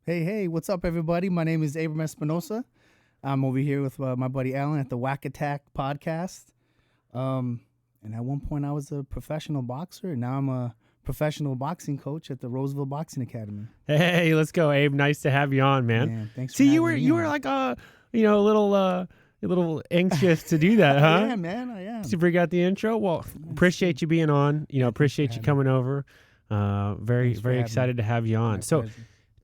Hey, what's up, everybody? My name is Abram Espinosa. I'm over here with my buddy Alan at the WAC Attack podcast. And at one point, I was a professional boxer, and now I'm a professional boxing coach at the Roseville Boxing Academy. Hey, let's go, Abe. Nice to have you on, man. Thanks for See, having me you on. were like a little anxious to do that, huh? Yeah, man, I am. To bring out the intro. Well, appreciate you being on. Appreciate you coming over. Very excited to have you on. So,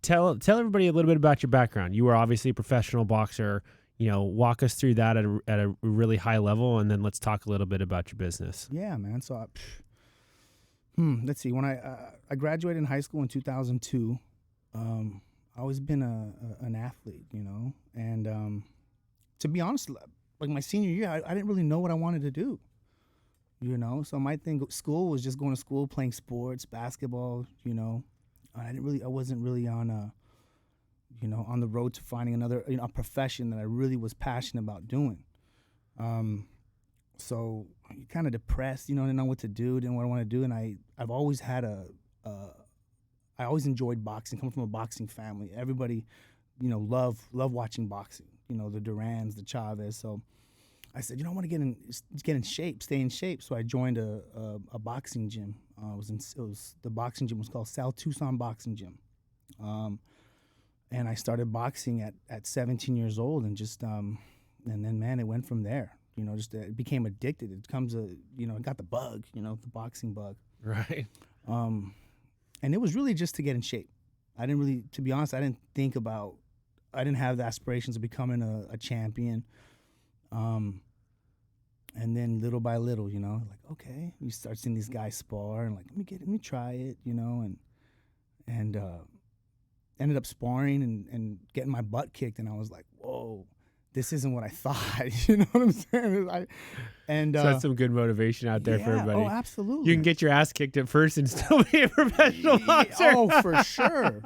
tell everybody a little bit about your background. You were obviously a professional boxer. Walk us through that at a really high level, and then let's talk a little bit about your business. Yeah, man. So, let's see. When I graduated in high school in 2002, I always been an athlete, and to be honest, like my senior year, I didn't really know what I wanted to do, So my thing, school was just going to school, playing sports, basketball, I wasn't really on on the road to finding another, a profession that I really was passionate about doing. So kind of depressed, didn't know what to do, didn't know what I want to do. And I've always had I always enjoyed boxing, coming from a boxing family. Everybody, love watching boxing, the Durans, the Chavez. So I said, I want to get in shape, stay in shape. So I joined a boxing gym. The boxing gym was called Sal Tucson Boxing Gym. And I started boxing at 17 years old, and just and then, man, it went from there. It became addicted. It becomes it got the bug, the boxing bug. Right. And it was really just to get in shape. I didn't really, to be honest, I didn't have the aspirations of becoming a champion. And then little by little, like, okay, you start seeing these guys spar, and like, let me try it, and ended up sparring and getting my butt kicked, and I was like, whoa, this isn't what I thought. You know what I'm saying? So that's some good motivation out there for everybody. Oh, absolutely. You can get your ass kicked at first and still be a professional boxer. Oh, for sure,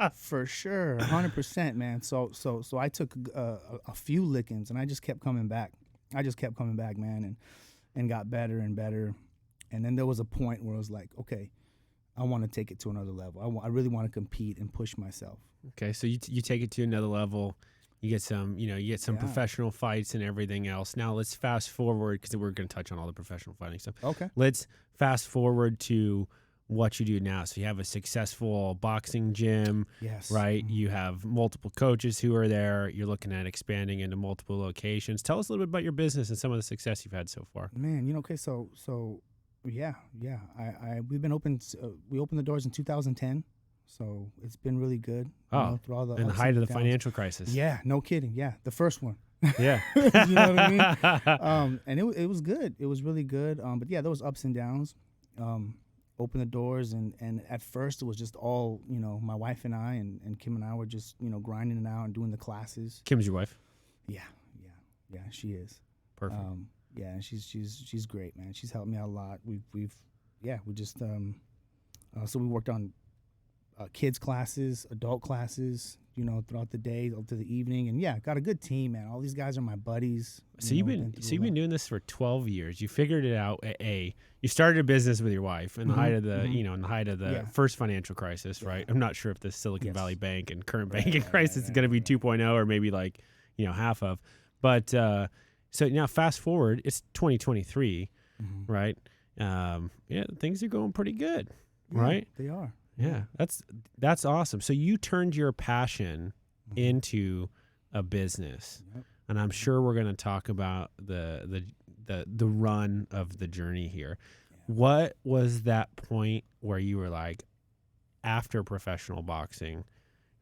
100%, man. So I took a few lickings, and I just kept coming back. Man, and got better and better. And then there was a point where I was like, okay, I want to take it to another level. I really want to compete and push myself. Okay, so you take it to another level. You get some, professional fights and everything else. Now let's fast forward, because we're going to touch on all the professional fighting stuff. Okay. Let's fast forward to what you do now. So you have a successful boxing gym, yes, right? Mm-hmm. You have multiple coaches who are there. You're looking at expanding into multiple locations. Tell us a little bit about your business and some of the success you've had so far. Man, okay, so yeah. We've been open. We opened the doors in 2010, so it's been really good. Oh, through all the in the height of the financial crisis. Yeah, no kidding. Yeah, the first one. Yeah, you know what I mean. And it was good. It was really good. But yeah, there was ups and downs. Open the doors, and at first it was just all, my wife and I and Kim and I were just, grinding it out and doing the classes. Kim's your wife? Yeah, she is. Perfect. Yeah, and she's great, man. She's helped me out a lot. We just so we worked on kids classes, adult classes, throughout the day up to the evening, and got a good team, man. All these guys are my buddies. So you've been doing this for 12 years. You figured it out. You started a business with your wife in the height of the first financial crisis, right? I'm not sure if the Silicon Valley Bank and current banking crisis is going to be 2.0 or maybe like half of, but so now fast forward, it's 2023, right? Things are going pretty good, right? They are. Yeah, that's awesome. So you turned your passion into a business, and I'm sure we're going to talk about the run of the journey here. Yeah. What was that point where you were like, after professional boxing,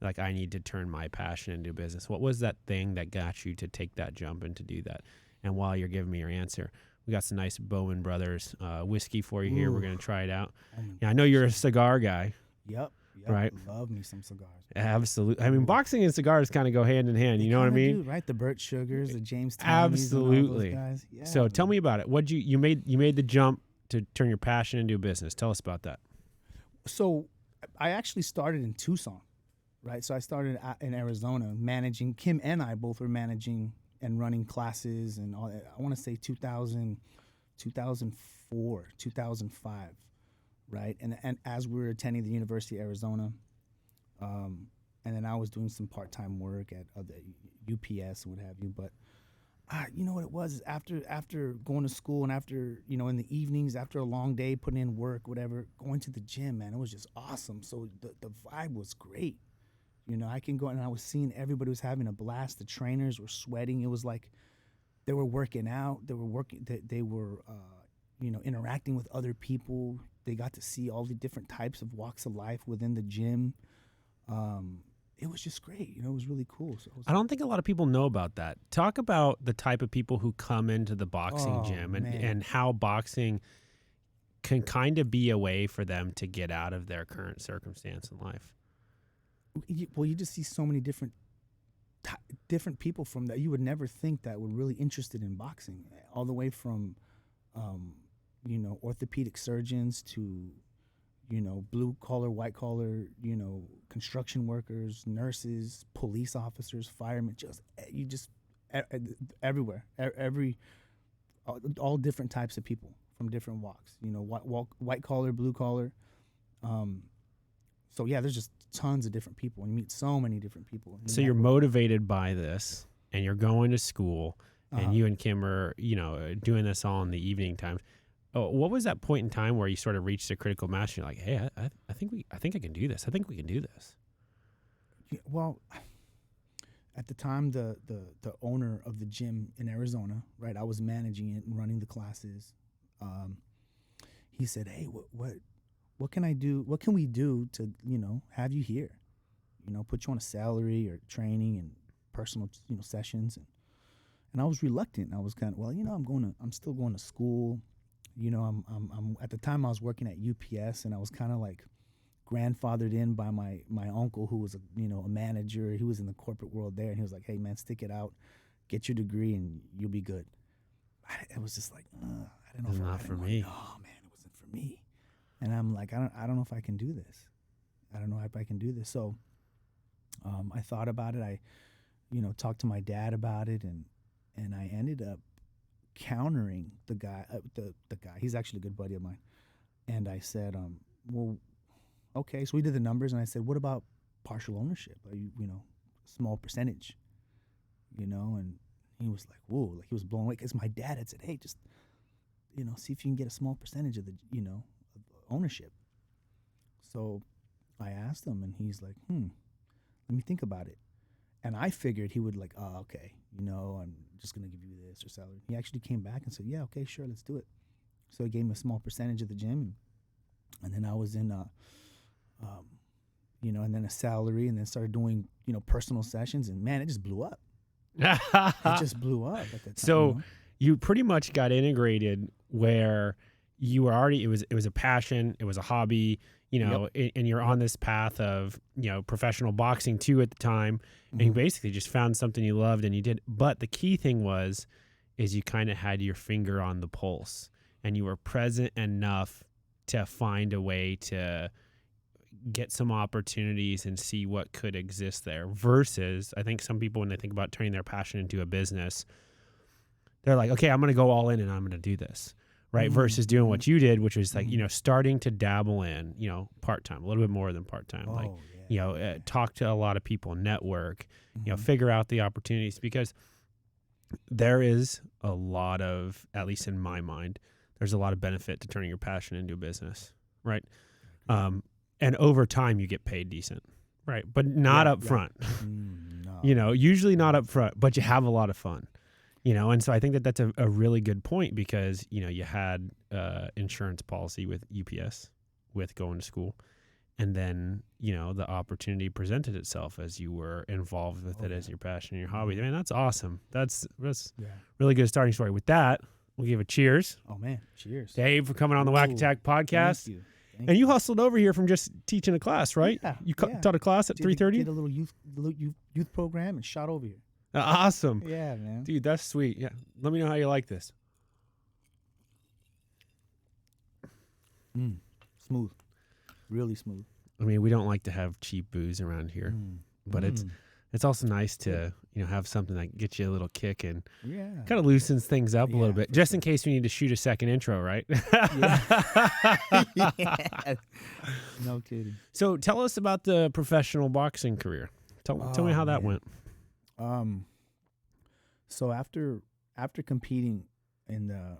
like, I need to turn my passion into a business? What was that thing that got you to take that jump and to do that? And while you're giving me your answer, we got some nice Bowman Brothers whiskey for you here. We're going to try it out. I know you're a cigar guy. Yep. Right. Love me some cigars. Absolutely. I mean, boxing and cigars kind of go hand in hand. You know what I mean? Do, right. The Burt Sugars, the James Tommys, absolutely. And all those guys. Yeah. So tell me about it. You made the jump to turn your passion into a business. Tell us about that. So I actually started in Tucson, right? So I started in Arizona managing. Kim and I both were managing and running classes and all that. I want to say 2004, 2005. Right, and as we were attending the University of Arizona, then I was doing some part-time work at the UPS and what have you. But you know what it was? Is after going to school and after, you know, in the evenings, after a long day, putting in work, whatever, going to the gym, man, it was just awesome. So the vibe was great. You know, I can go and I was seeing everybody was having a blast. The trainers were sweating. It was like they were working out. They were you know, interacting with other people. They got to see all the different types of walks of life within the gym. It was just great. You know, it was really cool. So I don't think a lot of people know about that. Talk about the type of people who come into the boxing gym and how boxing can kind of be a way for them to get out of their current circumstance in life. Well, you just see so many different people from that you would never think that were really interested in boxing, all the way from, you know, orthopedic surgeons to, you know, blue collar, white collar, you know, construction workers, nurses, police officers, firemen, everywhere, all different types of people from different walks, you know, white collar, blue collar. So yeah, there's just tons of different people, and you meet so many different people. So you're motivated by this, and you're going to school, and you and Kim are, you know, doing this all in the evening times. Oh, what was that point in time where you sort of reached a critical mass? You're like, hey, I think I can do this. I think we can do this. Yeah, well, at the time, the owner of the gym in Arizona, right, I was managing it and running the classes. He said, hey, what can I do? What can we do to, you know, have you here? You know, put you on a salary or training and personal, you know, sessions. And I was reluctant. I was kind of, well, you know, I'm still going to school. You know, I'm at the time I was working at UPS, and I was kind of like grandfathered in by my uncle, who was a manager. He was in the corporate world there, and he was like, hey man, stick it out, get your degree, and you'll be good. It was just like, I don't know. It's not for me. Oh man, it wasn't for me. And I'm like, I don't know if I can do this. I don't know if I can do this. So I thought about it. I, you know, talked to my dad about it, and I ended up countering the guy. The guy. He's actually a good buddy of mine. And I said, well, okay. So we did the numbers, and I said, what about partial ownership? You know, small percentage. You know, and he was like, whoa, like he was blown away, because my dad had said, hey, just, you know, see if you can get a small percentage of the, you know, of ownership. So I asked him, and he's like, let me think about it. And I figured he would like, oh, okay, you know, I'm just going to give you this or salary. He actually came back and said, yeah, okay, sure, let's do it. So he gave me a small percentage of the gym. And then I was in, you know, and then a salary, and then started doing, you know, personal sessions. And man, it just blew up. It just blew up at that time. So you know? You pretty much got integrated where you were already, it was a passion, it was a hobby, you know, and you're on this path of, you know, professional boxing too at the time, and you basically just found something you loved and you did. But the key thing is you kind of had your finger on the pulse, and you were present enough to find a way to get some opportunities and see what could exist there. Versus, I think some people, when they think about turning their passion into a business, they're like, okay, I'm going to go all in and I'm going to do this. Right. Versus doing what you did, which was like, you know, starting to dabble in, you know, part-time, a little bit more than part-time, you know, talk to a lot of people, network, you know, figure out the opportunities, because there is a lot of, at least in my mind, there's a lot of benefit to turning your passion into a business. Right. And over time you get paid decent. Right. But not up front, No. you know, usually not up front, but you have a lot of fun. You know, and so I think that that's a really good point, because, you know, you had insurance policy with UPS with going to school, and then, you know, the opportunity presented itself as you were involved with it as your passion and your hobby. I mean, that's awesome. That's really good starting story. With that, we'll give a cheers. Oh man, cheers, Dave, for coming on the WAC Attack podcast. Thank you. And you hustled over here from just teaching a class, right? Yeah, You taught a class at 3:30. Did a little youth program and shot over here. Awesome. Yeah, man. Dude, that's sweet. Yeah. Let me know how you like this. Smooth. Really smooth. I mean, we don't like to have cheap booze around here, but it's also nice to, you know, have something that gets you a little kick and kind of loosens things up a little bit, just in case we need to shoot a second intro, right? No kidding. So tell us about the professional boxing career. Tell me how that went. So after competing in the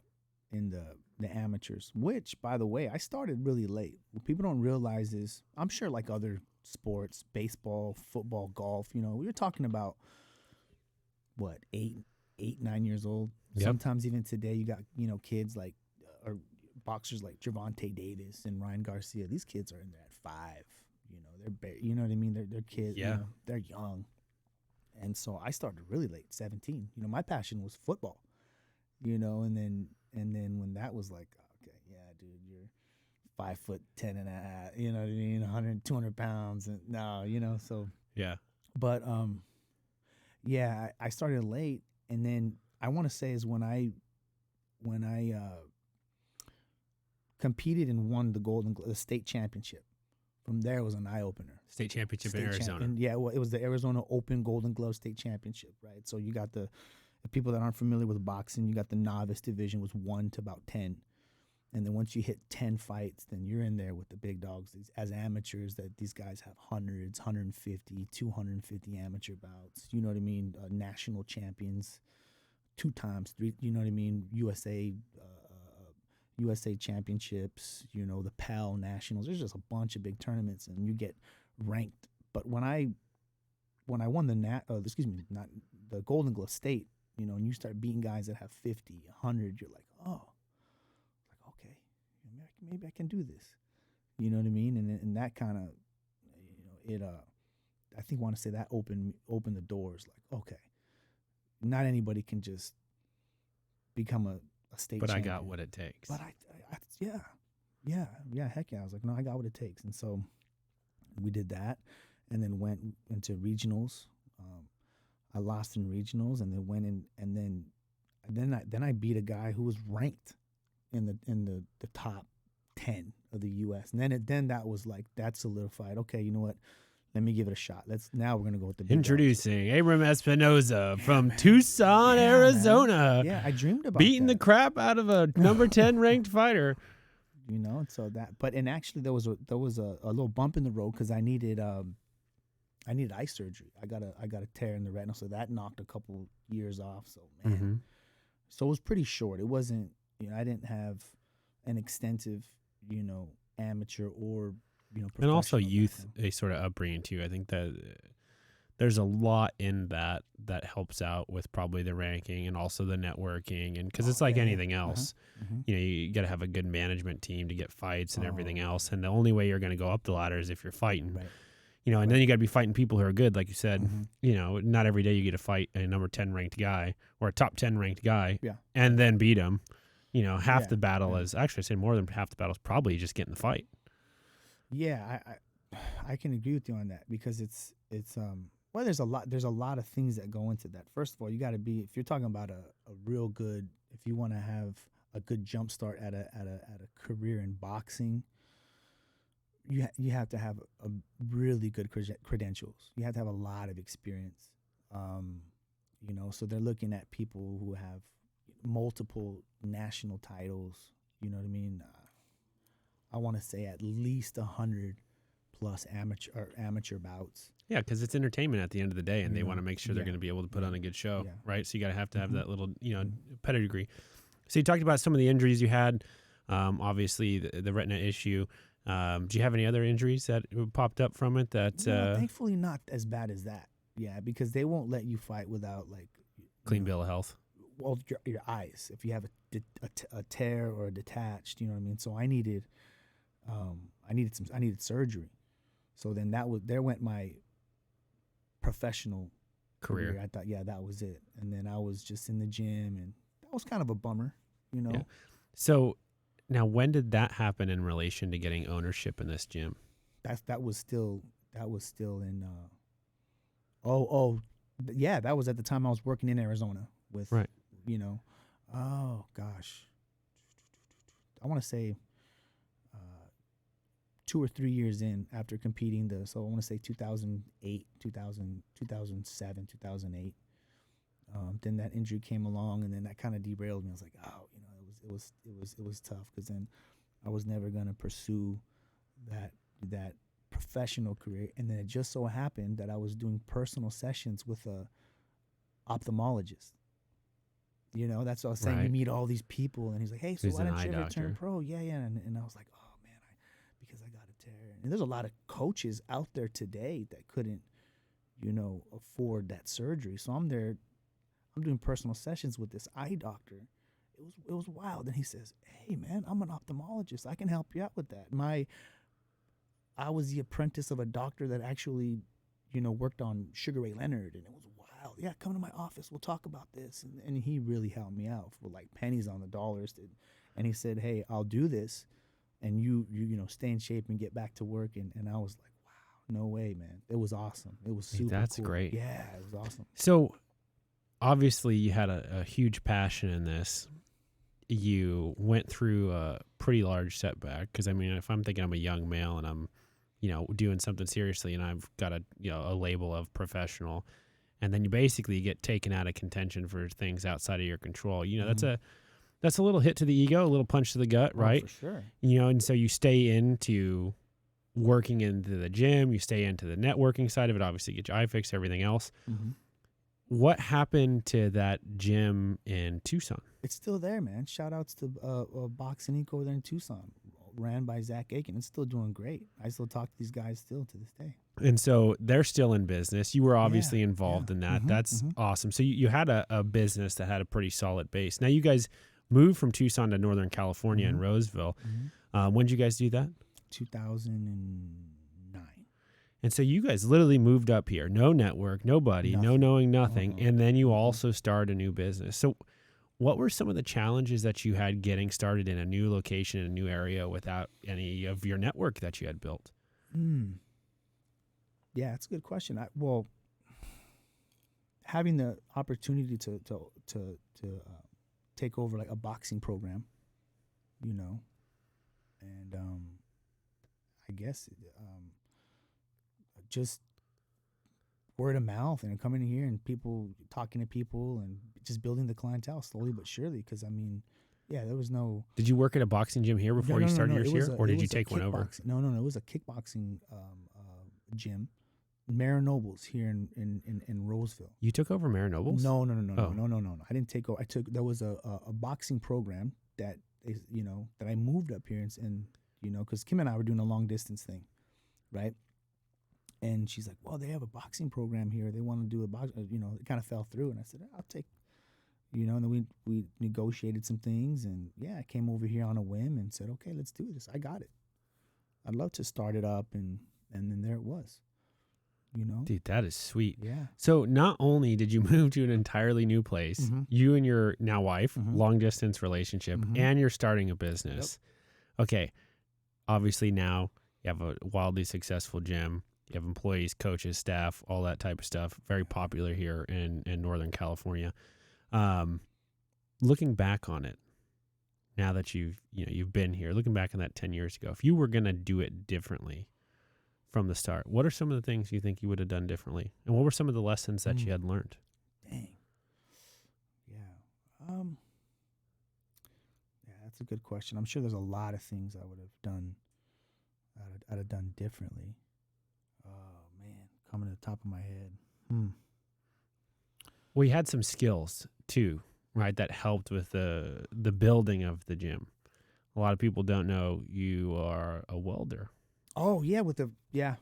amateurs, which by the way I started really late. What people don't realize is, I'm sure like other sports, baseball, football, golf, we were talking about what 9 years old. Yep. Sometimes even today you got kids like or boxers like Gervonta Davis and Ryan Garcia. These kids are in there at 5. They're what I mean. They're kids. Yeah. They're young. And so I started really late, 17. My passion was football, and then when that was like, okay, yeah, dude, you're 5'10" and a half, you know what I mean, 100, 200 pounds, and no, so Yeah. But yeah, I started late, and then I want to say is when I competed and won the state championship. From there, it was an eye opener. State championship in Arizona. Well, it was the Arizona Open Golden Glove State Championship, right? So you got the people that aren't familiar with boxing, you got the novice division was 1 to about 10. And then once you hit 10 fights, then you're in there with the big dogs. As amateurs, that these guys have hundreds, 150, 250 amateur bouts. You know what I mean? National champions 2 times, 3, you know what I mean? USA championships, the PAL nationals. There's just a bunch of big tournaments, and you get ranked. But when I won not the Golden Glove State, and you start beating guys that have 50, 100, you're like, oh, okay, maybe I can do this. You know what I mean? And that kind of, I think want to say that opened the doors. Like, okay, not anybody can just become a state But champion. I got what it takes. But heck yeah. I was like, no, I got what it takes. And so we did that, and then went into regionals. I lost in regionals, and then went in, and then I beat a guy who was ranked in the top 10 of the U.S. And then that was like, that solidified. Okay, you know what? Let me give it a shot. Now we're gonna go with the big Introducing Abram Espinosa from Tucson, Arizona. Man. Yeah, I dreamed about beating that. the crap out of a number 10 ranked fighter. So and actually there was a little bump in the road because I needed eye surgery. I got a tear in the retina, so that knocked a couple years off. So man, so it was pretty short. It wasn't, I didn't have an extensive, amateur or and also professional youth, background. a sort of upbringing too. I think that there's a lot in that helps out with probably the ranking and also the networking, and because it's like anything else, you got to have a good management team to get fights and everything else. And the only way you're going to go up the ladder is if you're fighting, Right. And then you got to be fighting people who are good, like you said. Not every day you get to fight a number 10 ranked guy or a top 10 ranked guy, and then beat him. Half the battle is actually, I say more than half the battle is probably just getting the fight. Yeah, I can agree with you on that, because it's well, there's a lot of things that go into that. First of all, you got to be, if you're talking about a real good, if you want to have a good jump start at a career in boxing, you have to have a really good credentials. You have to have a lot of experience. So they're looking at people who have multiple national titles. You know what I mean? I want to say at least 100 plus amateur bouts. Yeah, because it's entertainment at the end of the day, and they want to make sure they're going to be able to put on a good show, right? So you got to have that little, pedigree. So you talked about some of the injuries you had, obviously the retina issue. Do you have any other injuries that popped up from it? Thankfully not as bad as that. Yeah, because they won't let you fight without like clean bill of health. Well, your eyes. If you have a tear or a detached, you know what I mean. So I needed surgery. So then there went my professional career. I thought, that was it. And then I was just in the gym, and that was kind of a bummer, Yeah. So now, when did that happen in relation to getting ownership in this gym? That was still in. That was at the time I was working in Arizona with. Right. Oh gosh, I want to say 2 or 3 years in after competing so I want to say 2008, 2007, 2008. Then that injury came along, and then that kind of derailed me. I was like, it was tough, because then I was never gonna pursue that professional career. And then it just so happened that I was doing personal sessions with a ophthalmologist. You know, that's what I was saying. You Right. meet all these people, and he's like, "Hey, so Who's why an didn't eye you ever turn doctor. pro?" Yeah, yeah. And I was like, "Oh man, because I got a tear." And there's a lot of coaches out there today that couldn't, afford that surgery. So I'm there. I'm doing personal sessions with this eye doctor. It was wild. And he says, "Hey man, I'm an ophthalmologist. I can help you out with that." I was the apprentice of a doctor that actually, worked on Sugar Ray Leonard, and it was wild. Yeah, come to my office. We'll talk about this. And he really helped me out for like pennies on the dollars. And he said, "Hey, I'll do this, and you stay in shape and get back to work." And I was like, "Wow, no way, man." It was awesome. It was Dude, super that's cool. great. Yeah, it was awesome. So obviously you had a huge passion in this. You went through a pretty large setback because, I mean, if I'm thinking I'm a young male and I'm, doing something seriously and I've got a label of professional, and then you basically get taken out of contention for things outside of your control. That's a little hit to the ego, a little punch to the gut, right? Oh, for sure. And so you stay into working into the gym, you stay into the networking side of it, obviously get your eye fixed, everything else. Mm-hmm. What happened to that gym in Tucson? It's still there, man. Shout outs to Boxing Inc. over there in Tucson, ran by Zach Aiken. It's still doing great. I still talk to these guys still to this day. And so they're still in business. You were obviously involved in that. Mm-hmm, That's awesome. So you had a business that had a pretty solid base. Now you guys moved from Tucson to Northern California in Roseville. Mm-hmm. When did you guys do that? 2009. And so you guys literally moved up here. No network, nobody, no Nothing. knowing nothing. Uh-uh. And then you also started a new business. So what were some of the challenges that you had getting started in a new location, in a new area without any of your network that you had built? Yeah, that's a good question. Having the opportunity to take over like a boxing program, and I guess just word of mouth and coming in here and people talking to people and just building the clientele slowly but surely. Because I mean, yeah, there was no. Did you work at a boxing gym here before you started yours here, or did you take one over? No. It was a kickboxing gym, Marinobles here in Roseville. You took over Marinobles? No. I didn't take over. There was a boxing program that is that I moved up here and because Kim and I were doing a long distance thing, right? And she's like, "Well, they have a boxing program here. They want to do a box." It kind of fell through, and I said, "I'll take." And then we negotiated some things, and I came over here on a whim and said, "Okay, let's do this. I got it. I'd love to start it up," and then there it was. Dude, that is sweet. Yeah. So not only did you move to an entirely new place, you and your now wife, long distance relationship, and you're starting a business. Yep. Okay. Obviously now you have a wildly successful gym. You have employees, coaches, staff, all that type of stuff. Very popular here in Northern California. Looking back on it, now that you've been here, looking back on that 10 years ago, if you were going to do it differently from the start, what are some of the things you think you would have done differently? And what were some of the lessons that you had learned? Dang. Yeah. Yeah, that's a good question. I'm sure there's a lot of things I would have done. I'd have done differently. Oh man, coming to the top of my head. Well, you had some skills too, right? That helped with the building of the gym. A lot of people don't know you are a welder. Oh yeah, yeah.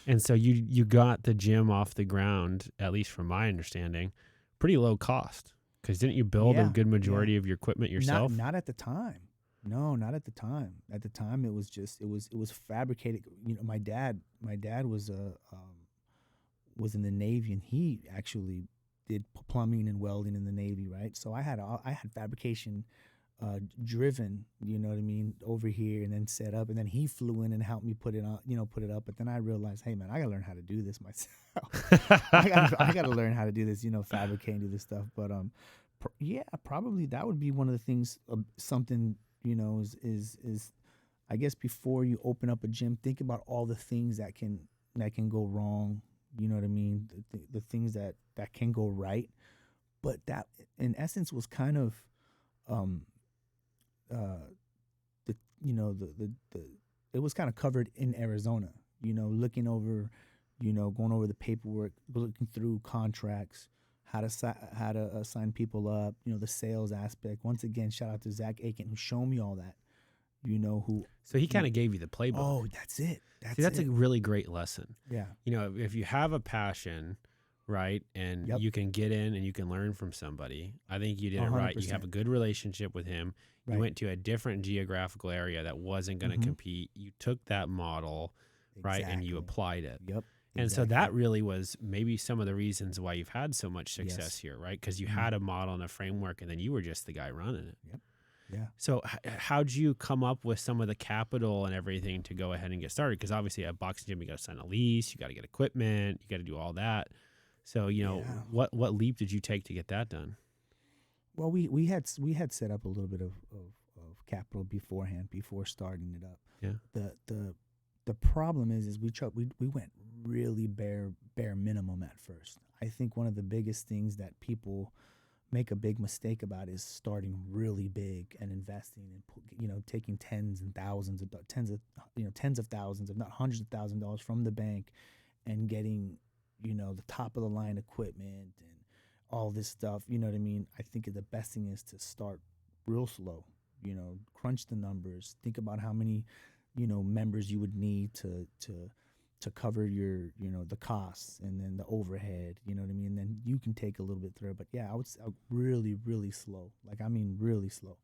And so you got the gym off the ground, at least from my understanding, pretty low cost. Because didn't you build a good majority of your equipment yourself? Not at the time. No, not at the time. At the time, it was fabricated. My dad was in the Navy, and he actually did plumbing and welding in the Navy, right? So I had fabrication driven, you know what I mean, over here and then set up, and then he flew in and helped me put it on, put it up. But then I realized, hey man, I gotta learn how to do this myself. I gotta learn how to do this, fabricate and do this stuff. But probably that would be one of the things. Something is I guess before you open up a gym, think about all the things that can go wrong. You know what I mean? The things that can go right. But that in essence was kind of the it was kind of covered in Arizona, looking over, going over the paperwork, looking through contracts, how to sign people up, the sales aspect. Once again, shout out to Zach Aiken, who showed me all that, So he kind of gave you the playbook. Oh, that's it. That's a really great lesson. Yeah. If you have a passion, right, and Yep. you can get in and you can learn from somebody, I think you did it right. You have a good relationship with him. Right. You went to a different geographical area that wasn't going to compete. You took that model, right, and you applied it. Yep. And so that really was maybe some of the reasons why you've had so much success here, right? Because you had a model and a framework, and then you were just the guy running it. Yep. Yeah. So how'd you come up with some of the capital and everything to go ahead and get started? Because obviously at a boxing gym, you got to sign a lease, you got to get equipment, you got to do all that. So, what leap did you take to get that done? Well, we had set up a little bit of capital beforehand, before starting it up. Yeah. The problem is we went really bare minimum at first. I think one of the biggest things that people make a big mistake about is starting really big and investing and taking tens of thousands, if not hundreds of thousands of dollars from the bank, and getting the top of the line equipment and all this stuff. You know what I mean? I think the best thing is to start real slow. Crunch the numbers. Think about how many members you would need to cover your the costs, and then the overhead, you know what I mean? And then you can take a little bit through. But yeah, I would say really, really slow. Like, I mean, really slow.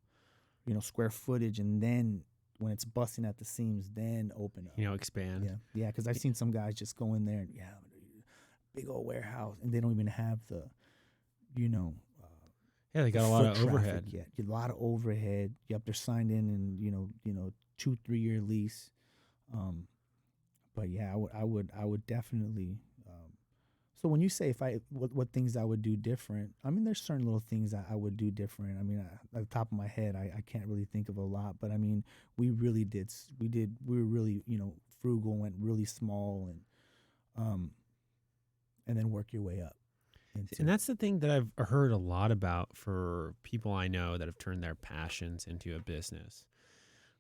Square footage, and then when it's busting at the seams, then open up. Expand. Yeah, because I've seen some guys just go in there and big old warehouse, and they don't even have the they got a lot of overhead. Yeah, a lot of overhead. Yep, they're signed in, and 2-3 year lease. But yeah, I would definitely. So when you say what things I would do different, I mean, there's certain little things that I would do different. I mean, at the top of my head, I can't really think of a lot, but I mean, we were really frugal, went really small, and then work your way up. And that's the thing that I've heard a lot about for people I know that have turned their passions into a business,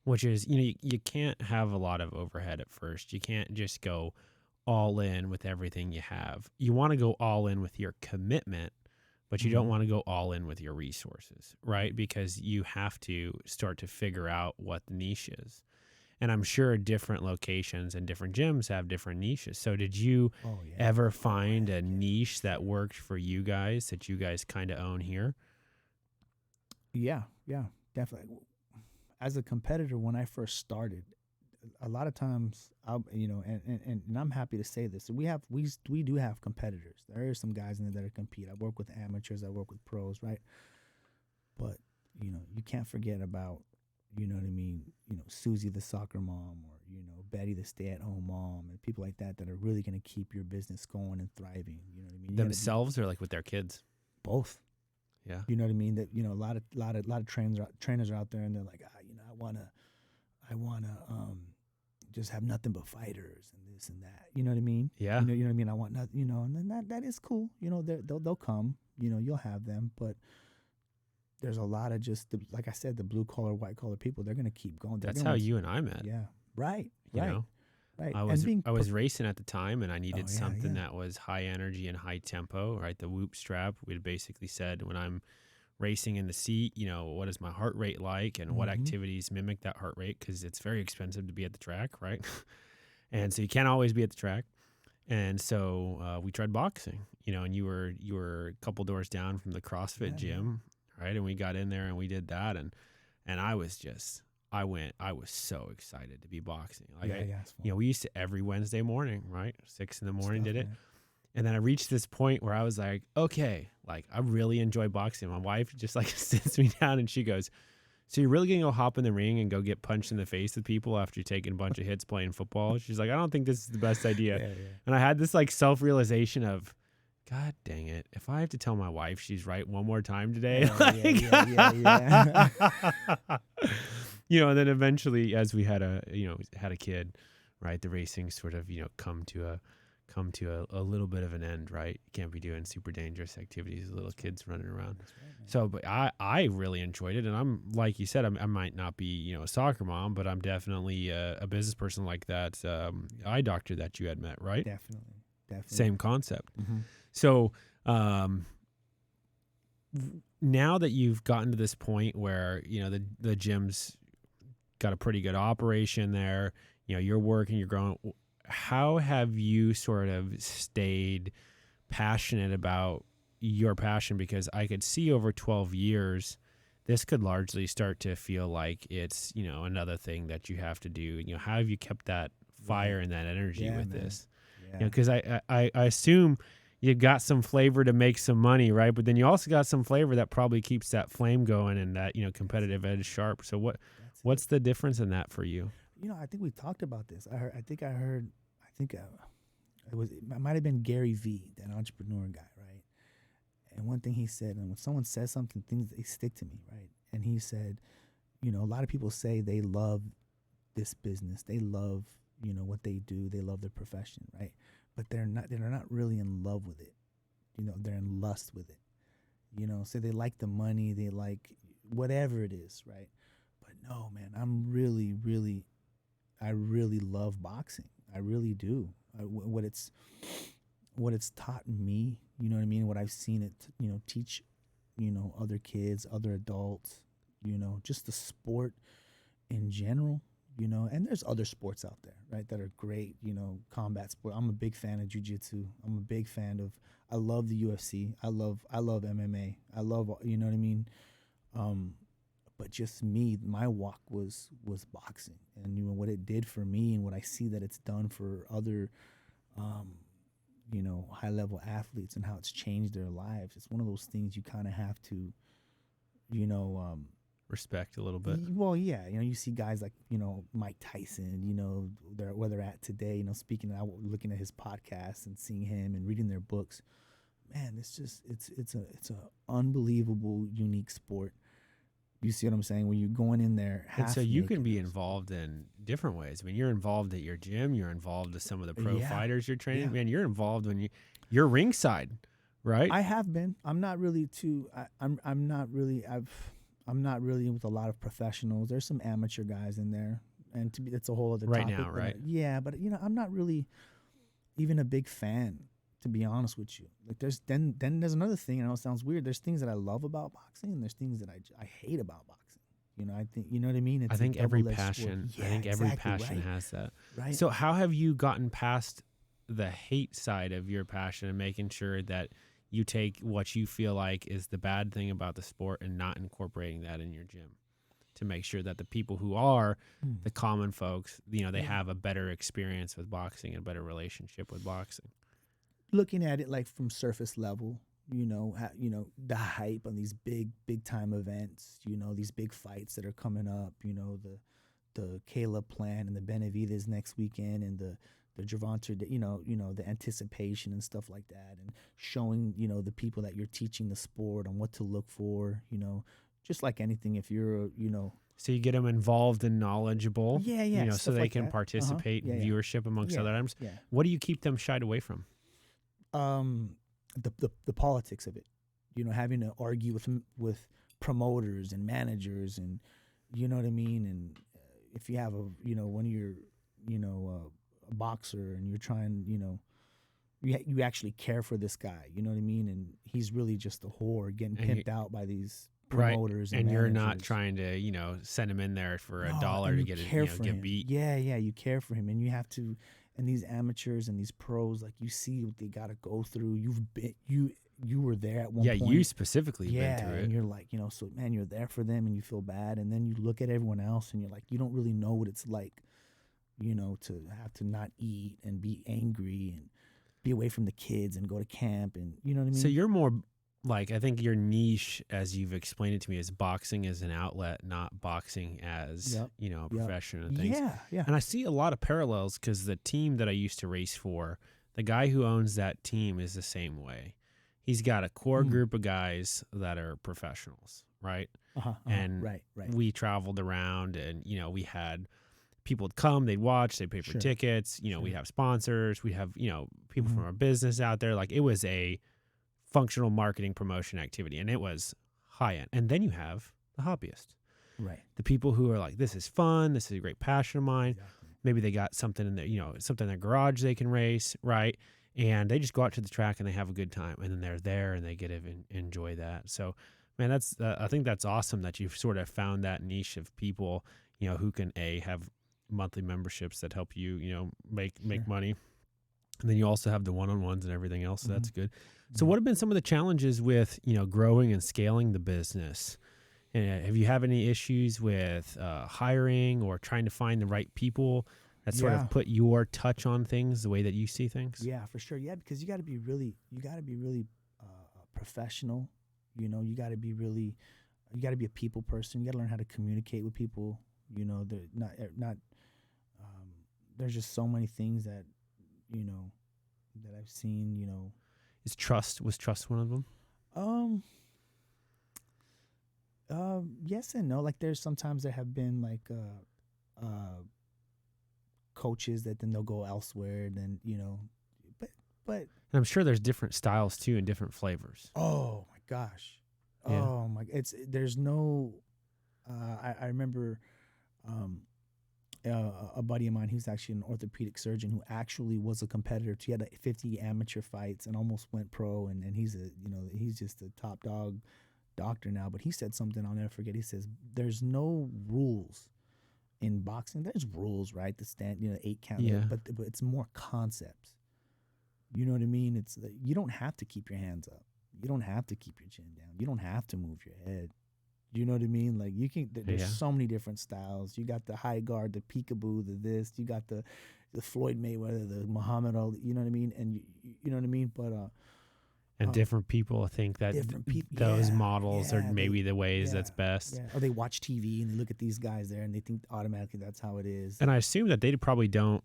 which is, you can't have a lot of overhead at first. You can't just go all in with everything you have. You want to go all in with your commitment, but you don't want to go all in with your resources, right? Because you have to start to figure out what the niche is. And I'm sure different locations and different gyms have different niches. So did you ever find a niche that worked for you guys that you guys kind of own here? Yeah, definitely. As a competitor, when I first started, a lot of times, and I'm happy to say this, we do have competitors. There are some guys in there that compete. I work with amateurs, I work with pros, right? But you can't forget about, you know what I mean, Susie the soccer mom, or Betty the stay-at-home mom, and people like that are really going to keep your business going and thriving. You know what I mean? Themselves, or like with their kids? Both. Yeah. You know what I mean? That a lot of trainers are out there, and they're like, I wanna just have nothing but fighters and this and that. You know what I mean? Yeah. You know what I mean? I want nothing. And then that is cool. They'll come. You'll have them, but there's a lot of just like I said, the blue collar, white collar people. They're gonna keep going. That's how you and I met. Yeah. Right. Right. I was racing at the time, and I needed something that was high energy and high tempo, right? The whoop strap. We basically said, when I'm racing in the seat, what is my heart rate like, and what activities mimic that heart rate, because it's very expensive to be at the track, right? And so you can't always be at the track. And so we tried boxing, and you were a couple doors down from the CrossFit gym, right? And we got in there and we did that, and I was so excited to be boxing. We used to every Wednesday morning, right? 6 a.m, did it. Man. And then I reached this point where I was like, okay, like, I really enjoy boxing. My wife just like sits me down and she goes, so you're really going to go hop in the ring and go get punched in the face with people after you're taking a bunch of hits playing football? She's like, I don't think this is the best idea. And I had this like self-realization of, God dang it, if I have to tell my wife she's right one more time today. And then eventually, as we had a kid, right, the racing sort of, come to come to a little bit of an end, right? You can't be doing super dangerous activities with little kids running around. That's right, man. So, but I really enjoyed it. And I'm, like you said, I might not be, a soccer mom, but I'm definitely a business person like that eye doctor that you had met, right? Definitely. Same concept. Mm-hmm. So now that you've gotten to this point where, the gym's got a pretty good operation there, you're working, you're growing, how have you sort of stayed passionate about your passion? Because I could see over 12 years, this could largely start to feel like it's, another thing that you have to do. How have you kept that fire and that energy with this? Yeah. Because I assume you got some flavor to make some money, right? But then you also got some flavor that probably keeps that flame going and that, competitive edge sharp. So what's the difference in that for you? I think we talked about this. I think it might have been Gary Vee, that entrepreneur guy, right? And one thing he said, and when someone says something, things, they stick to me, right? And he said, a lot of people say they love this business, they love, what they do, they love their profession, right? But they're not really in love with it. They're in lust with it. So they like the money, they like whatever it is, right? But no, man, I really love boxing. I really do. What it's taught me, you know what I mean? What I've seen it, teach, other kids, other adults, just the sport in general, and there's other sports out there, right, that are great, combat sport. I'm a big fan of jiu-jitsu. I'm a big fan of, I love the UFC. I love MMA. I love, you know what I mean? But just me, my walk was boxing, and what it did for me, and what I see that it's done for other, high level athletes, and how it's changed their lives. It's one of those things you kind of have to, respect a little bit. Well, yeah, you see guys like Mike Tyson, where they're at today. Speaking out, looking at his podcast and seeing him and reading their books. Man, it's a unbelievable, unique sport. You see what I'm saying? When you're going in there, and so you can be involved in different ways. I mean, you're involved at your gym. You're involved with some of the pro fighters you're training. Man, you're involved when you're ringside, right? I have been. I'm not really I'm not really with a lot of professionals. There's some amateur guys in there, and that's a whole other right topic. Now, right? Yeah, but I'm not really even a big fan, to be honest with you. Like there's another thing. I know it sounds weird. There's things that I love about boxing, and there's things that I hate about boxing. I think, you know what I mean? It's I think every passion. Yeah, I think every exactly, passion right? has that. Right. So how have you gotten past the hate side of your passion and making sure that you take what you feel like is the bad thing about the sport and not incorporating that in your gym to make sure that the people who are the common folks, they have a better experience with boxing and a better relationship with boxing? Looking at it like from surface level, the hype on these big time events, these big fights that are coming up, the Caleb Plant and the Benavidez next weekend, and the Gervonta, the anticipation and stuff like that, and showing, the people that you're teaching the sport on what to look for, just like anything, if you're, So you get them involved and knowledgeable, yeah, so they like can that. participate in viewership amongst other items. Yeah. What do you keep them shied away from? The politics of it, having to argue with promoters and managers, and you know what I mean. And if you have when you're a boxer and you're trying, you actually care for this guy, you know what I mean, and he's really just a whore getting pimped out by these promoters, right. And you're not trying to send him in there for $1 to get beat. Yeah, you care for him, and you have to. And these amateurs and these pros, like, you see what they got to go through. You were there at one point. Yeah, you specifically been through it. And you're like, so man, you're there for them, and you feel bad. And then you look at everyone else, and you're like, you don't really know what it's like, to have to not eat and be angry and be away from the kids and go to camp, and you know what I mean. So you're more like, I think your niche, as you've explained it to me, is boxing as an outlet, not boxing as a profession and things. Yeah. And I see a lot of parallels because the team that I used to race for, the guy who owns that team is the same way. He's got a core group of guys that are professionals, right? And right. we traveled around, and we had people would come, they'd watch, they'd pay for Sure. tickets. You know, Sure. we'd have sponsors, we'd have, you know, people Mhm. from our business out there. Like, it was a functional marketing promotion activity, and it was high end. And then you have the hobbyist, Right. the people who are like, this is fun, this is a great passion of mine. Exactly. Maybe they got something in their, you know, something in their garage they can race, right? And they just go out to the track and they have a good time, and then they're there and they get to enjoy that. So, man, that's I think that's awesome that you've sort of found that niche of people, you know, who can have monthly memberships that help you, you know, make Sure. money, and then you also have the one-on-ones and everything else. So that's Mm-hmm. good. So, what have been some of the challenges with, you know, growing and scaling the business? Have you have any issues with hiring or trying to find the right people that sort Yeah. of put your touch on things the way that you see things? Yeah, for sure. Yeah, because you got to be really professional. You know, you got to be a people person. You got to learn how to communicate with people. You know, they're not. There's just so many things that, you know, that I've seen. You know, Was trust one of them? Yes and no. Like, there's sometimes there have been like coaches that then they'll go elsewhere. Then, you know, but And I'm sure there's different styles too and different flavors. oh my gosh, Yeah. oh my, there's no. I remember a buddy of mine. He's actually an orthopedic surgeon who actually was a competitor. He had 50 amateur fights and almost went pro. And he's he's just a top dog doctor now. But he said something I'll never forget. He says, "There's no rules in boxing. There's rules, right? The stand, 8 count. Yeah. But it's more concepts. You know what I mean? It's you don't have to keep your hands up. You don't have to keep your chin down. You don't have to move your head. You know what I mean? Like, you can. There's Yeah. so many different styles. You got the high guard, the peekaboo, the this. You got the Floyd Mayweather, the Muhammad Ali. You know what I mean? And you know what I mean? But And different people think that different people. those yeah, models yeah, are maybe the ways yeah, that's best. Yeah. Or they watch TV and they look at these guys there and they think automatically that's how it is. And I assume that they probably don't.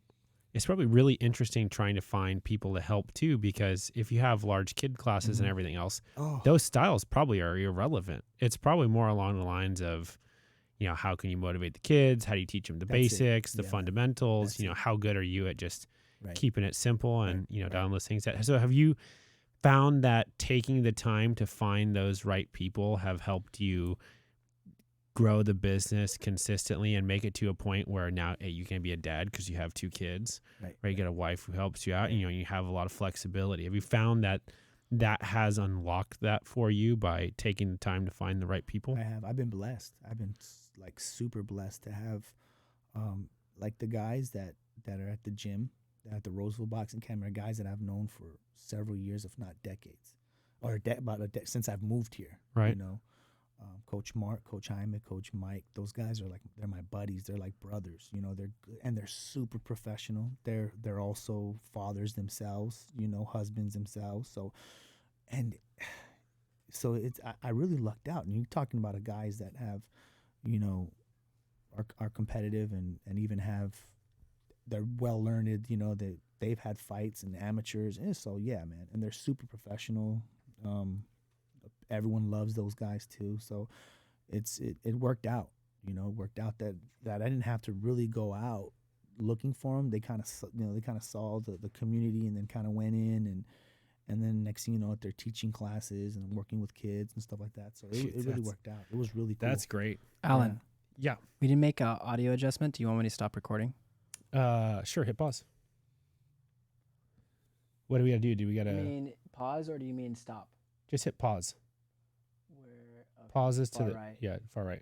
It's probably really interesting trying to find people to help too, because if you have large kid classes and everything else, Oh, those styles probably are irrelevant. It's probably more along the lines of, you know, how can you motivate the kids? How do you teach them the That's it. basics, the Yeah. fundamentals? That's You know, it. how good are you at just right. keeping it simple and, Right. you know, Right. down those things? So have you found that taking the time to find those right people have helped you grow the business consistently and make it to a point where now, hey, you can be a dad because you have 2 kids, Right. right? You got a wife who helps you out, Right. and, you know, you have a lot of flexibility. Have you found that has unlocked that for you by taking the time to find the right people? I have. I've been blessed. I've been like super blessed to have, like, the guys that are at the gym, at the Roseville Boxing Academy, are guys that I've known for several years, if not decades, or since I've moved here. Right. You know, Coach Mark, Coach Hyman, Coach Mike. Those guys are they're my buddies. They're like brothers. You know, they're super professional. They're also fathers themselves. You know, husbands themselves. So it's I really lucked out. And you're talking about guys that have, you know, are competitive and even they're well learned. You know, they've had fights and amateurs. And so yeah, man, and they're super professional. Everyone loves those guys too. So it worked out. You know, worked out that I didn't have to really go out looking for them. They kind of saw the community and then kind of went in and then next thing you know, they're teaching classes and working with kids and stuff like that. So it really worked out. It was really cool. That's great. Alan, Yeah. we didn't make an audio adjustment. Do you want me to stop recording? Sure. Hit pause. What do we got to do? Do we got Do you to mean pause or do you mean stop? just hit pause? Where, Pauses to far the right. Yeah, far right.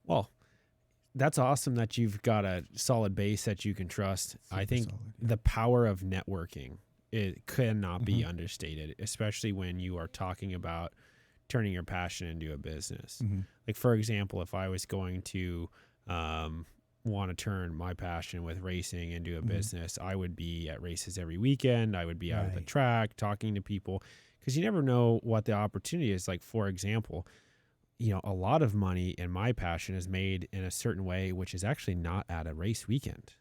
Well, that's awesome that you've got a solid base that you can trust. I Super think solid, yeah. the power of networking, it cannot be Mhm. understated, especially when you are talking about turning your passion into a business. Mhm. Like, for example, if I was going to want to turn my passion with racing into a Mhm. business, I would be at races every weekend. I would be out at the Right. track talking to people, because you never know what the opportunity is. Like, for example, you know, a lot of money in my passion is made in a certain way, which is actually not at a race weekend,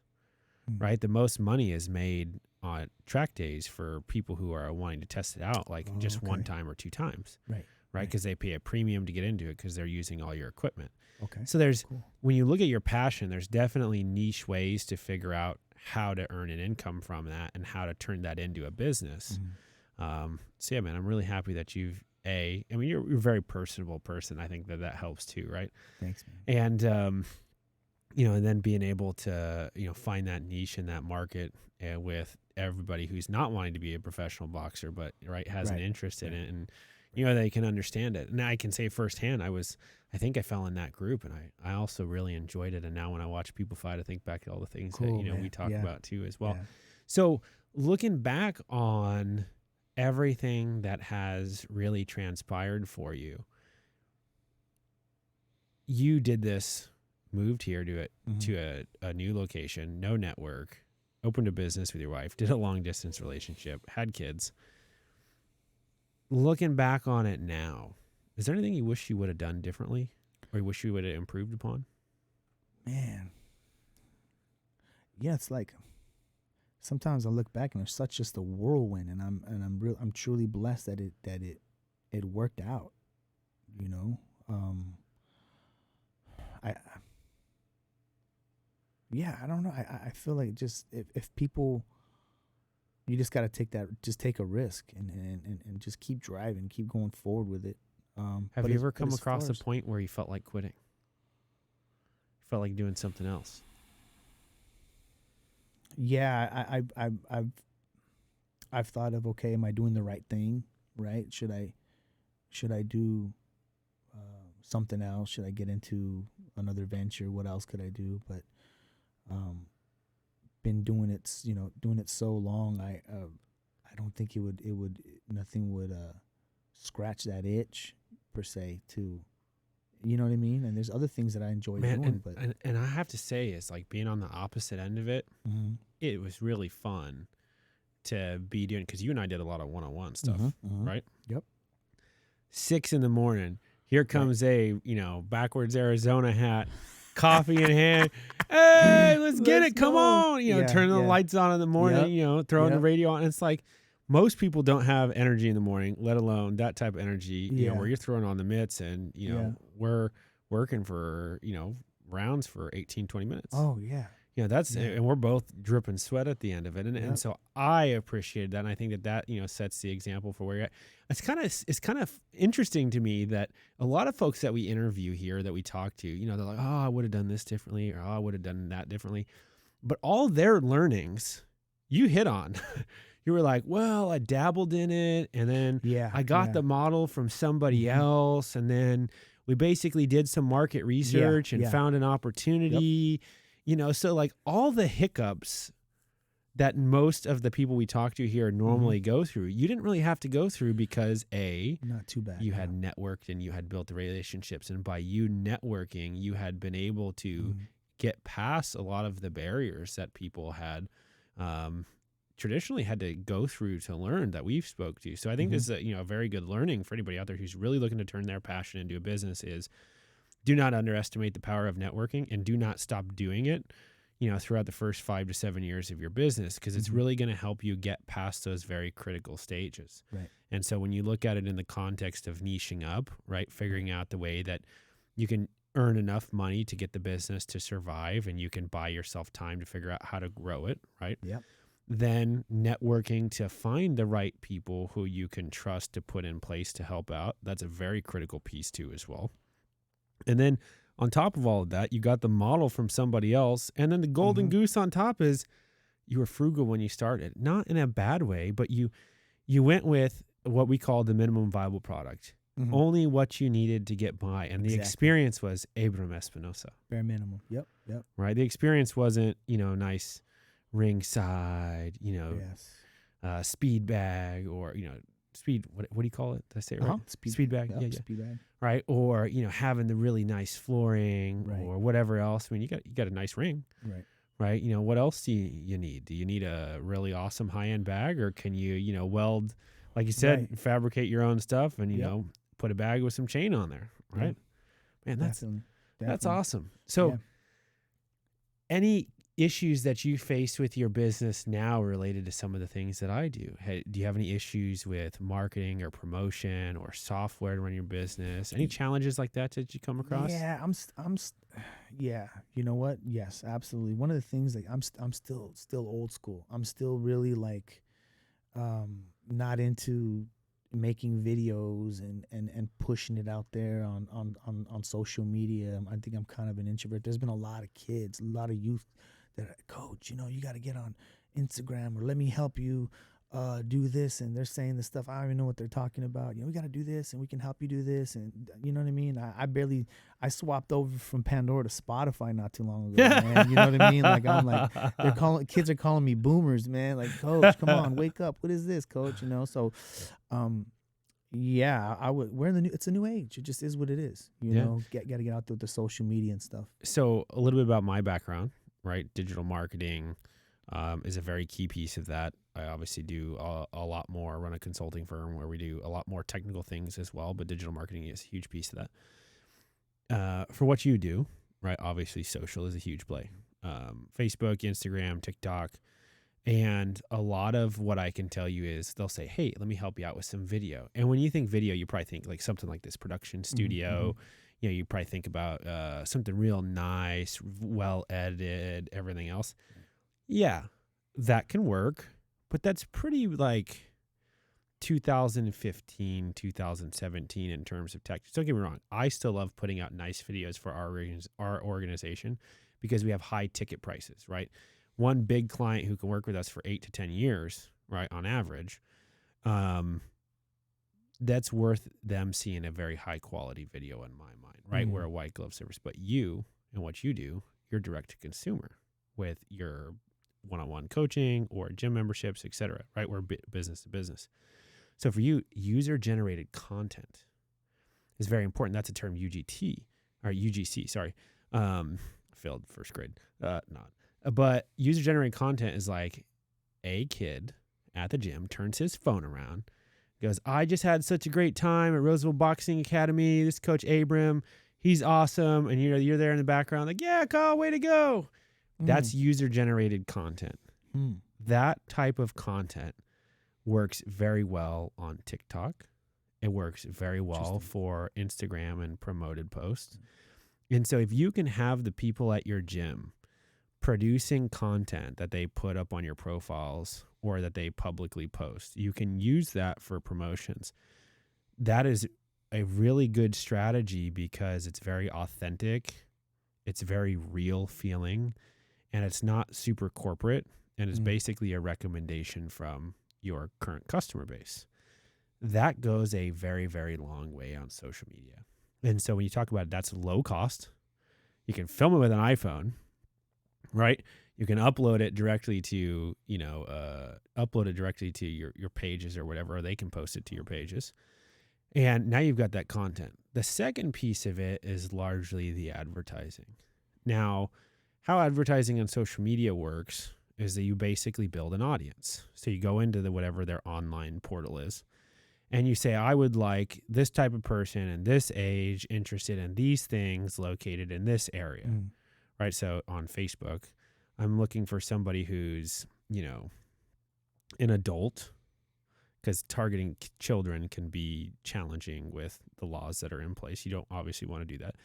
Mm. right? The most money is made on track days for people who are wanting to test it out, like Oh, just one okay. time or 2 times. Right. right? Because they pay a premium to get into it because they're using all your equipment. Okay. So there's, Cool. when you look at your passion, there's definitely niche ways to figure out how to earn an income from that and how to turn that into a business. So yeah, man, I'm really happy that you're a very personable person. I think that helps too, right? Thanks, man. And, and then being able to, find that niche in that market with everybody who's not wanting to be a professional boxer, but has an interest in it, and they can understand it. And I can say firsthand, I think I fell in that group, and I also really enjoyed it. And now when I watch people fight, I think back to all the things that we talk about too as well. Yeah. So looking back on everything that has really transpired for you, you did this. Moved here to a new location, no network, opened a business with your wife, did a long distance relationship, had kids. Looking back on it now, is there anything you wish you would have done differently, or you wish you would have improved upon? Man, yeah, it's like sometimes I look back and it's such just a whirlwind, and I'm truly blessed that it worked out. I don't know. I feel like just if people, you just got to take a risk and just keep driving, keep going forward with it. Have you ever come across a point where you felt like quitting? Felt like doing something else? Yeah, I've thought of, okay, am I doing the right thing? Right? Should I do something else? Should I get into another venture? What else could I do? But been doing it so long. I don't think nothing would scratch that itch per se to, you know what I mean? And there's other things that I enjoy doing. And I have to say, it's like being on the opposite end of it. It was really fun to be doing, because you and I did a lot of one-on-one stuff, right? Yep. 6 a.m. Here comes a backwards Arizona hat, coffee in hand. Hey, let's get it. Come on. Turning the lights on in the morning, throwing the radio on. It's like most people don't have energy in the morning, let alone that type of energy, where you're throwing on the mitts and, we're working for, rounds for 18, 20 minutes. Oh, yeah. And we're both dripping sweat at the end of it. And so I appreciated that. And I think that, sets the example for where you're at. It's kind of interesting to me that a lot of folks that we interview here, that we talk to, they're like, oh, I would have done this differently, or oh, I would have done that differently. But all their learnings you hit on. You were like, well, I dabbled in it, and then I got the model from somebody else, and then we basically did some market research and found an opportunity. So like all the hiccups that most of the people we talk to here normally go through, you didn't really have to go through, because not too bad. You had networked and you had built the relationships, and by you networking, you had been able to get past a lot of the barriers that people had traditionally had to go through to learn, that we've spoke to. So I think this is a very good learning for anybody out there who's really looking to turn their passion into a business. Is do not underestimate the power of networking, and do not stop doing it, throughout the first 5 to 7 years of your business, because it's really going to help you get past those very critical stages. Right. And so when you look at it in the context of niching up, right, figuring out the way that you can earn enough money to get the business to survive, and you can buy yourself time to figure out how to grow it, right? Yep. Then networking to find the right people who you can trust to put in place to help out. That's a very critical piece too as well. And then on top of all of that, you got the model from somebody else. And then the golden goose on top is you were frugal when you started. Not in a bad way, but you went with what we call the minimum viable product. Only what you needed to get by. And the experience was Abram Espinosa. Bare minimum. Yep. Right? The experience wasn't, nice ringside, speed bag, or, speed, what do you call it? Did I say it right? Speed bag. Yep, yeah. Speed bag. Right. Or, having the really nice flooring or whatever else. I mean, you got a nice ring. Right. Right. What else do you need? Do you need a really awesome high-end bag, or can you, weld, like you said, fabricate your own stuff and, put a bag with some chain on there. Right. Man, that's Definitely. awesome. So any issues that you face with your business now related to some of the things that I do? Do you have any issues with marketing or promotion or software to run your business? Any challenges like that you come across? Yeah, yeah. You know what? Yes, absolutely. One of the things that I'm still old school. I'm still really like, not into making videos and pushing it out there on social media. I think I'm kind of an introvert. There's been a lot of kids, a lot of youth that are, coach, you got to get on Instagram, or let me help you do this, and they're saying this stuff I don't even know what they're talking about. We got to do this, and we can help you do this, and you know what I mean. I swapped over from Pandora to Spotify not too long ago, man. You know what I mean? Like, I'm like, kids are calling me boomers, man. Like, coach, come on, wake up. What is this, coach? So yeah, we're in it's a new age. It just is what it is. Got to get out there with the social media and stuff. So a little bit about my background, right? Digital marketing is a very key piece of that. I obviously do a lot more, run a consulting firm where we do a lot more technical things as well, but digital marketing is a huge piece of that. For what you do, right? Obviously social is a huge play. Facebook, Instagram, TikTok. And a lot of what I can tell you is they'll say, hey, let me help you out with some video. And when you think video, you probably think like something like this production studio. Mm-hmm. You probably think about something real nice, well edited, everything else. Yeah, that can work. But that's pretty like 2015, 2017 in terms of tech. Don't get me wrong. I still love putting out nice videos for our organization because we have high ticket prices, right? One big client who can work with us for 8 to 10 years, right, on average, that's worth them seeing a very high quality video in my mind, right? We're a white glove service. But you and what you do, you're direct to consumer with your one-on-one coaching or gym memberships, et cetera, right? We're business to business. So for you, user-generated content is very important. That's a term UGC, sorry. Failed first grade, not. But user-generated content is like a kid at the gym turns his phone around, goes, I just had such a great time at Roseville Boxing Academy. This is Coach Abram. He's awesome. And you're there in the background like, yeah, Kyle, way to go. That's user-generated content. That type of content works very well on TikTok. It works very well for Instagram and promoted posts. And so if you can have the people at your gym producing content that they put up on your profiles or that they publicly post, you can use that for promotions. That is a really good strategy because it's very authentic. It's very real feeling. And it's not super corporate, and it's basically a recommendation from your current customer base. That goes a very, very long way on social media. And so when you talk about it, that's low cost. You can film it with an iPhone, right? You can upload it directly to, your pages or whatever, or they can post it to your pages. And now you've got that content. The second piece of it is largely the advertising. Now, how advertising on social media works is that you basically build an audience. So you go into whatever their online portal is, and you say, I would like this type of person in this age, interested in these things, located in this area, right? So on Facebook, I'm looking for somebody who's, an adult, because targeting children can be challenging with the laws that are in place. You don't obviously want to do that.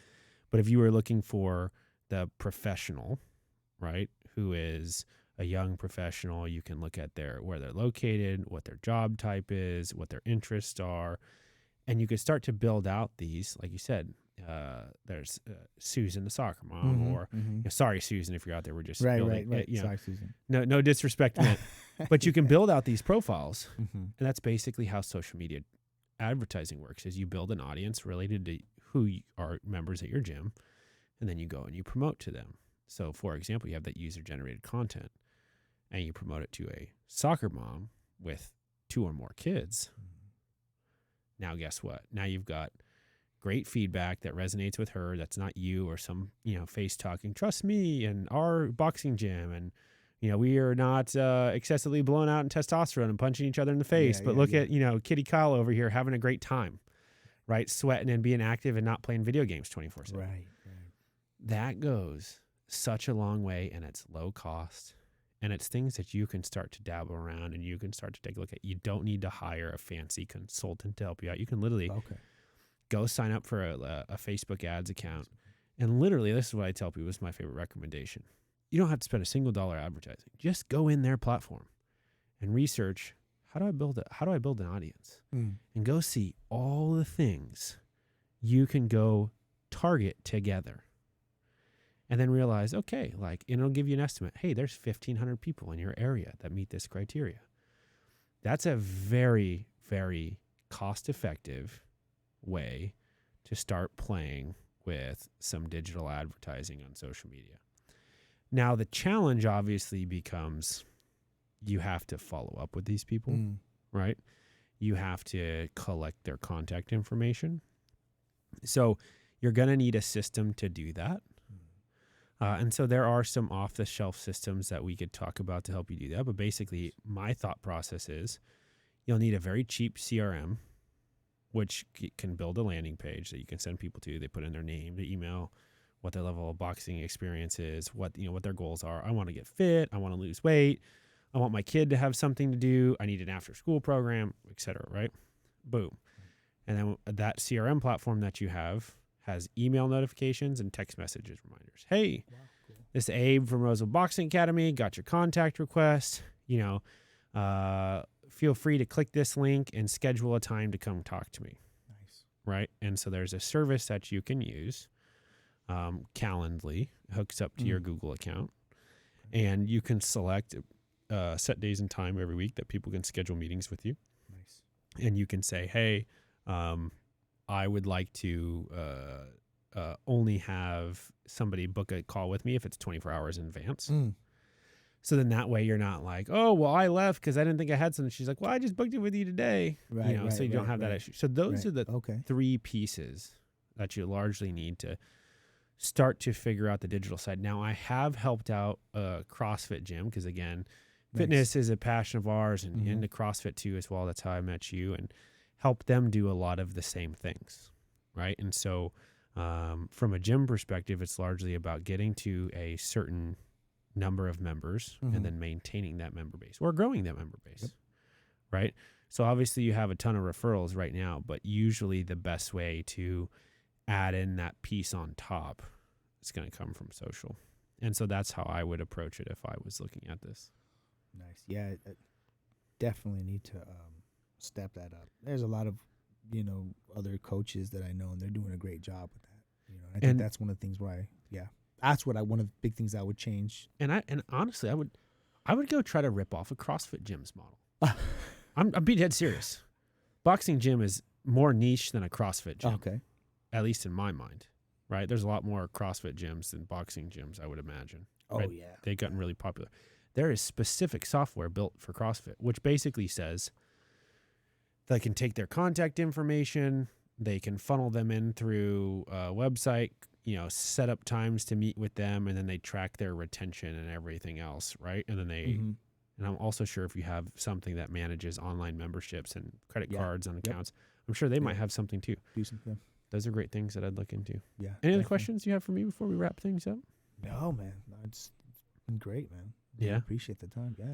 But if you were looking for the professional, right, who is a young professional, you can look at where they're located, what their job type is, what their interests are, and you could start to build out these, like you said, there's Susan, the soccer mom, or sorry, Susan, if you're out there, we're just right. Sorry, Susan. No disrespect meant, but you can build out these profiles, and that's basically how social media advertising works. Is you build an audience related to who are members at your gym, and then you go and you promote to them. So, for example, you have that user-generated content, and you promote it to a soccer mom with 2 or more kids. Now, guess what? Now you've got great feedback that resonates with her. That's not you or some, face talking. Trust me, and our boxing gym, and we are not excessively blown out in testosterone and punching each other in the face. But look at Kitty Kyle over here having a great time, right? Sweating and being active and not playing video games 24/7. Right. That goes such a long way, and it's low cost. And it's things that you can start to dabble around and you can start to take a look at. You don't need to hire a fancy consultant to help you out. You can literally go sign up for a Facebook ads account. And literally, this is what I tell people, this is my favorite recommendation. You don't have to spend a single dollar advertising. Just go in their platform and research, how do I build an audience? And go see all the things you can go target together. And then realize, okay, and it'll give you an estimate. Hey, there's 1,500 people in your area that meet this criteria. That's a very, very cost-effective way to start playing with some digital advertising on social media. Now, the challenge obviously becomes you have to follow up with these people, right? You have to collect their contact information. So you're going to need a system to do that. And so there are some off-the-shelf systems that we could talk about to help you do that. But basically, my thought process is you'll need a very cheap CRM, which can build a landing page that you can send people to. They put in their name, their email, what their level of boxing experience is, what their goals are. I want to get fit. I want to lose weight. I want my kid to have something to do. I need an after-school program, et cetera, right? Boom. And then that CRM platform that you have has email notifications and text messages reminders. Hey, this is Abe from Roseville Boxing Academy. Got your contact request. Feel free to click this link and schedule a time to come talk to me. Nice. Right? And so there's a service that you can use. Calendly hooks up to your Google account. And you can select set days and time every week that people can schedule meetings with you. Nice. And you can say, hey, I would like to only have somebody book a call with me if it's 24 hours in advance. So then that way you're not like, oh, well, I left because I didn't think I had something. She's like, well, I just booked it with you today. Right, so you don't have that issue. So those are the three pieces that you largely need to start to figure out the digital side. Now, I have helped out a CrossFit gym because, again, fitness is a passion of ours and into CrossFit too as well. That's how I met you and help them do a lot of the same things, right? And so from a gym perspective, it's largely about getting to a certain number of members and then maintaining that member base or growing that member base, right? So obviously you have a ton of referrals right now, but usually the best way to add in that piece on top is going to come from social. And so that's how I would approach it if I was looking at this. Nice. Yeah, I definitely need to step that up. There's a lot of, other coaches that I know, and they're doing a great job with that. I think that's one of the things where that's one of the big things I would change. And honestly, I would go try to rip off a CrossFit gym's model. I'm being dead serious. Boxing gym is more niche than a CrossFit gym. Okay. At least in my mind, right? There's a lot more CrossFit gyms than boxing gyms, I would imagine. Oh, right? yeah. They've gotten really popular. There is specific software built for CrossFit, which basically says they can take their contact information, they can funnel them in through a website, set up times to meet with them, and then they track their retention and everything else, right? And then and I'm also sure if you have something that manages online memberships and credit cards on accounts, I'm sure they might have something too. Do something. Those are great things that I'd look into. Yeah. Any other questions you have for me before we wrap things up? No, man. It's been great, man. Yeah. I appreciate the time. Yeah.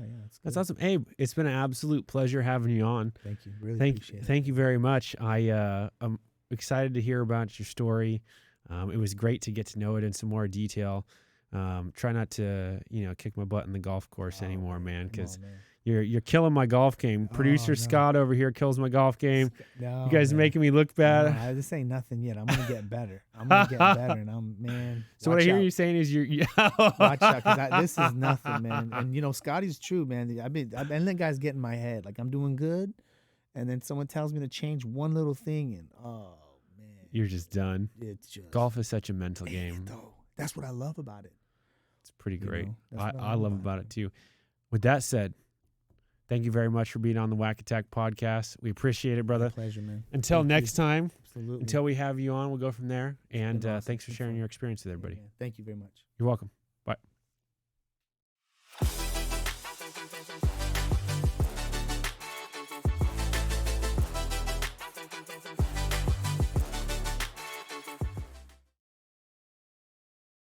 That's awesome. Abe, it's been an absolute pleasure having you on. Thank you. Really appreciate it. Thank you very much. I'm excited to hear about your story. It was great to get to know it in some more detail. Try not to, kick my butt in the golf course anymore, man, because you're killing my golf game. Producer Scott over here kills my golf game. You guys are making me look bad. No, this ain't nothing yet. I'm gonna get better. And So what I hear you saying is you're watch out, because this is nothing, man. And Scotty's true, man. I've been letting guys get in my head like I'm doing good, and then someone tells me to change one little thing, and man, you're just done. It's just golf is such a mental game. Though. That's what I love about it. It's pretty great. I love about it too. With that said, thank you very much for being on the WAC Attack podcast. We appreciate it, brother. My pleasure, man. Until next time, Absolutely. until we have you on, we'll go from there. And thanks for sharing your experience with everybody. Thank you very much. You're welcome.